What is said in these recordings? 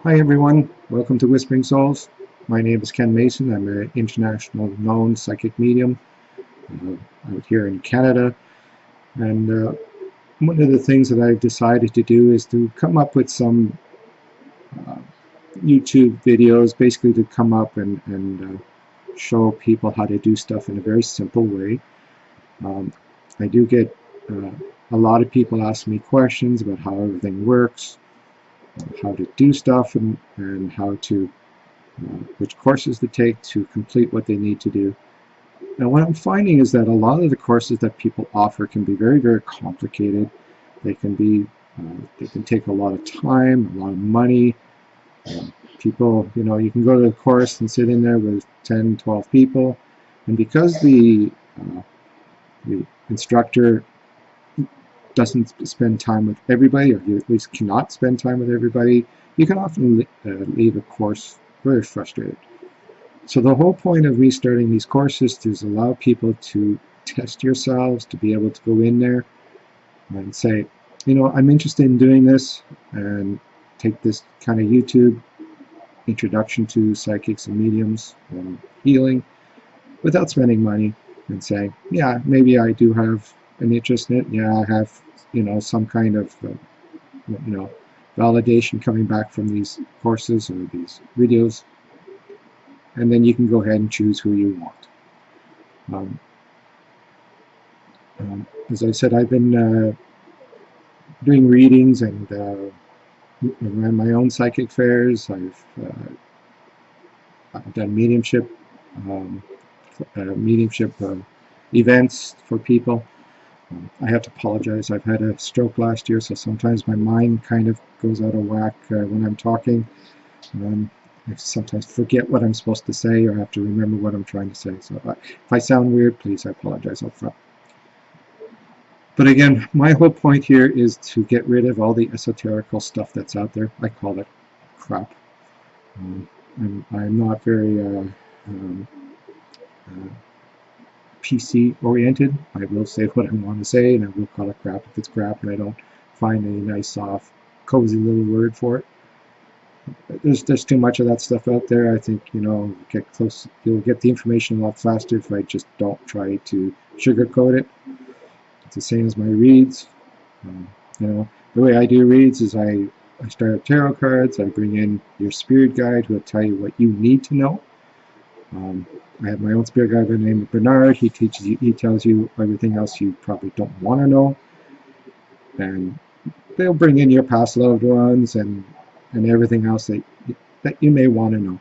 Hi everyone, welcome to Whispering Souls. My name is Ken Mason. I'm an international known psychic medium out here in Canada. And one of the things that I've decided to do is to come up with some uh, YouTube videos, basically to come up and show people how to do stuff in a very simple way. I do get a lot of people ask me questions about how everything works, how to do stuff, and how to which courses to take to complete what they need to do. And what I'm finding is that a lot of the courses that people offer can be very, very complicated. They can take a lot of time, a lot of money. People, you can go to a course and sit in there with 10, 12 people, and because the instructor doesn't spend time with everybody, or you at least cannot spend time with everybody, you can often leave a course very frustrated. So the whole point of me starting these courses is to allow people to test yourselves, to be able to go in there and say, I'm interested in doing this, and take this kind of YouTube introduction to psychics and mediums and healing without spending money, and say, yeah, maybe I do have an interest in it. Yeah, I have, some kind of, validation coming back from these courses or these videos. And then you can go ahead and choose who you want. As I said, I've been doing readings and ran my own psychic fairs. I've done mediumship events for people. I have to apologize. I've had a stroke last year, so sometimes my mind kind of goes out of whack when I'm talking. I sometimes forget what I'm supposed to say, or have to remember what I'm trying to say. So if I sound weird, please, I apologize up front. But again, my whole point here is to get rid of all the esoterical stuff that's out there. I call it crap. I'm not very PC oriented. I will say what I want to say, and I will call it crap if it's crap, and I don't find a nice, soft, cozy little word for it. There's too much of that stuff out there. I think you'll get the information a lot faster if I just don't try to sugarcoat it. It's the same as my reads. The way I do reads is I start with tarot cards. I bring in your spirit guide who will tell you what you need to know. I have my own spirit guide by the name of Bernard. He tells you everything else you probably don't want to know, and they'll bring in your past loved ones and everything else that you may want to know.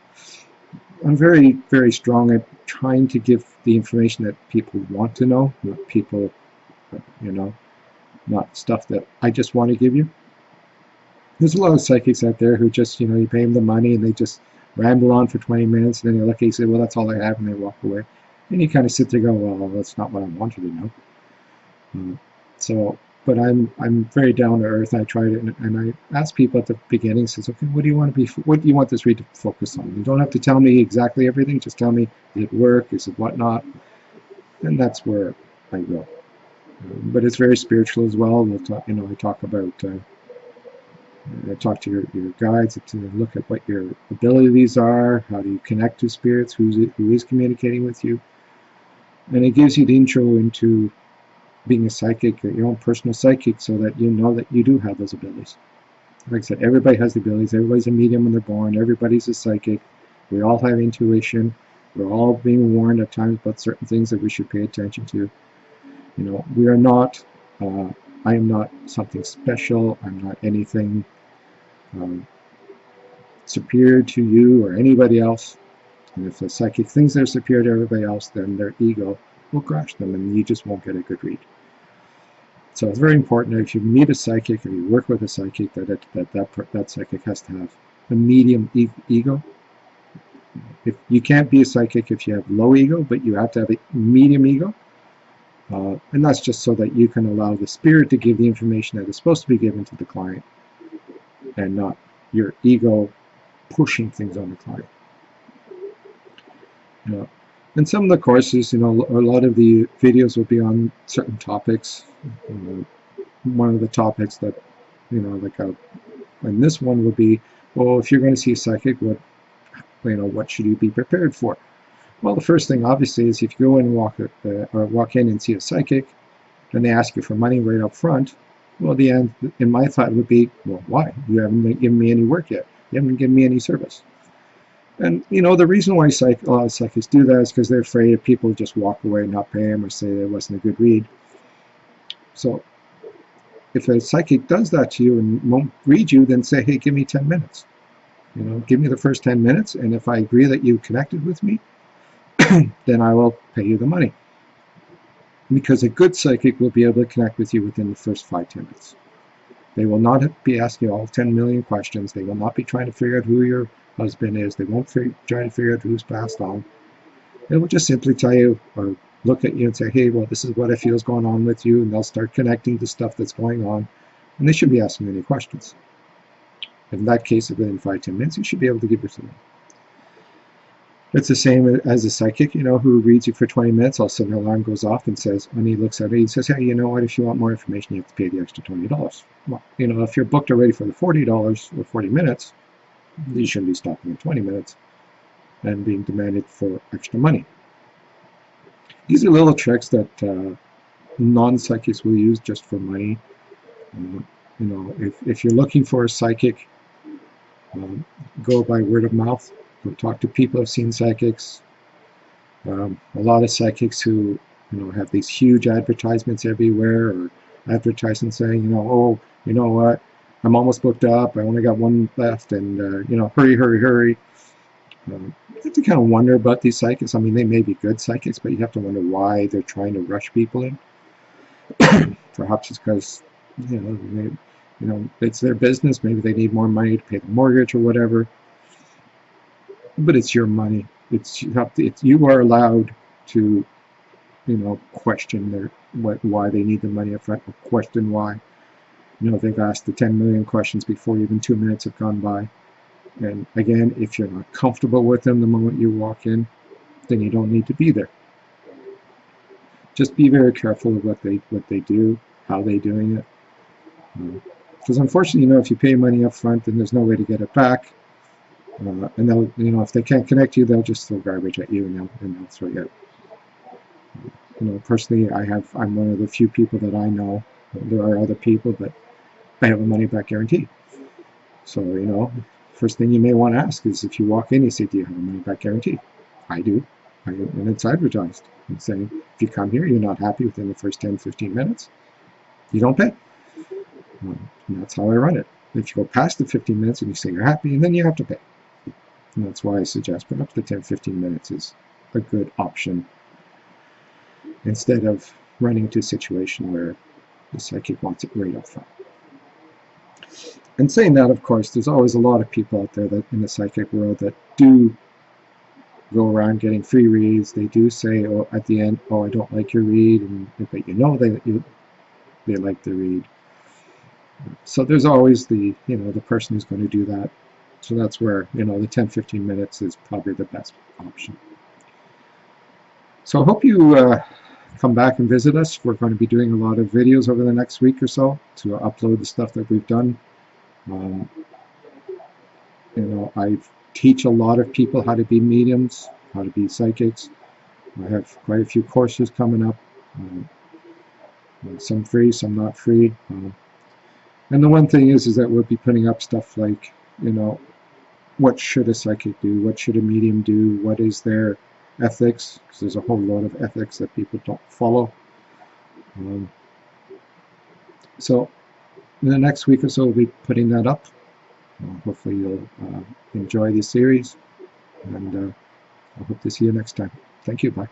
I'm very, very strong at trying to give the information that people want to know, not people, not stuff that I just want to give you. There's a lot of psychics out there who just, you pay them the money and they just ramble on for 20 minutes, and then you're lucky, you say, well, that's all I have, and they walk away. And you kind of sit there and go, well, that's not what I wanted to know. But I'm very down to earth. I tried it, and I ask people at the beginning, says, okay, what do you want this read to focus on? You don't have to tell me exactly everything. Just tell me, is it work? Is it whatnot? And that's where I go. But it's very spiritual as well. We'll talk, I talk about, I talk to your guides to look at what your abilities are, how do you connect to spirits, who is communicating with you, and it gives you the intro into being a psychic, your own personal psychic, so that you know that you do have those abilities. Like I said, everybody has the abilities. Everybody's a medium when they're born. Everybody's a psychic. We all have intuition. We're all being warned at times about certain things that we should pay attention to. We are not, I am not something special. I'm not anything superior to you or anybody else. And if a psychic thinks they're superior to everybody else, then their ego will crush them, and you just won't get a good read. So it's very important that if you meet a psychic or you work with a psychic, that psychic has to have a medium ego. If you can't be a psychic if you have low ego, but you have to have a medium ego, and that's just so that you can allow the spirit to give the information that is supposed to be given to the client, and not your ego pushing things on the client. And some of the courses, a lot of the videos will be on certain topics. One of the topics that, and this one will be Well, if you're going to see a psychic, what should you be prepared for? Well, the first thing, obviously, is if you go in and walk in and see a psychic, and they ask you for money right up front, well, the end, in my thought, would be, well, why? You haven't given me any work yet. You haven't given me any service. And, the reason why a lot of psychics do that is because they're afraid if people just walk away and not pay them or say it wasn't a good read. So if a psychic does that to you and won't read you, then say, hey, give me 10 minutes. Give me the first 10 minutes, and if I agree that you connected with me, then I will pay you the money. Because a good psychic will be able to connect with you within the first 5-10 minutes. They will not be asking all 10 million questions. They will not be trying to figure out who your husband is. They won't try to figure out who's passed on. They will just simply tell you or look at you and say, hey, well, this is what I feel is going on with you, and they'll start connecting to stuff that's going on, and they shouldn't be asking any questions. In that case, within 5-10 minutes, you should be able to give your something. It's the same as a psychic, who reads you for 20 minutes. All of a sudden, an alarm goes off and says, when he looks at it, he says, hey, you know what? If you want more information, you have to pay the extra $20. Well, if you're booked already for the $40 or 40 minutes, you shouldn't be stopping at 20 minutes and being demanded for extra money. These are little tricks that non-psychics will use just for money. If you're looking for a psychic, go by word of mouth. Go talk to people who've seen psychics. A lot of psychics who have these huge advertisements everywhere, or advertisements saying, oh, you know what, I'm almost booked up. I only got one left, and hurry, hurry, hurry. You have to kind of wonder about these psychics. I mean, they may be good psychics, but you have to wonder why they're trying to rush people in. Perhaps it's because it's their business. Maybe they need more money to pay the mortgage or whatever. But it's your money. You are allowed to, question why they need the money up front, or question why. They've asked the 10 million questions before even 2 minutes have gone by. And again, if you're not comfortable with them the moment you walk in, then you don't need to be there. Just be very careful of what they do, how they're doing it. Because unfortunately, if you pay money up front, then there's no way to get it back. And they'll, if they can't connect you, they'll just throw garbage at you, and they'll throw you out. Personally, I'm one of the few people that I know. There are other people, but I have a money back guarantee. So, first thing you may want to ask is, if you walk in, you say, do you have a money back guarantee? I do. And it's advertised. It's saying, if you come here, you're not happy within the first 10-15 minutes, you don't pay. And that's how I run it. If you go past the 15 minutes and you say you're happy, then you have to pay. And that's why I suggest put up to 10-15 minutes is a good option, instead of running into a situation where the psychic wants it right up front. And saying that, of course, there's always a lot of people out there that in the psychic world that do go around getting free reads. They do say, oh, at the end, oh, I don't like your read, but they like the read. So there's always the person who's going to do that. So that's where, the 10-15 minutes is probably the best option. So I hope you come back and visit us. We're going to be doing a lot of videos over the next week or so to upload the stuff that we've done. I teach a lot of people how to be mediums, how to be psychics. I have quite a few courses coming up. Some free, some not free. And the one thing is that we'll be putting up stuff like, what should a psychic do? What should a medium do? What is their ethics? Because there's a whole lot of ethics that people don't follow. So in the next week or so, we'll be putting that up. Hopefully you'll enjoy this series. And I hope to see you next time. Thank you. Bye.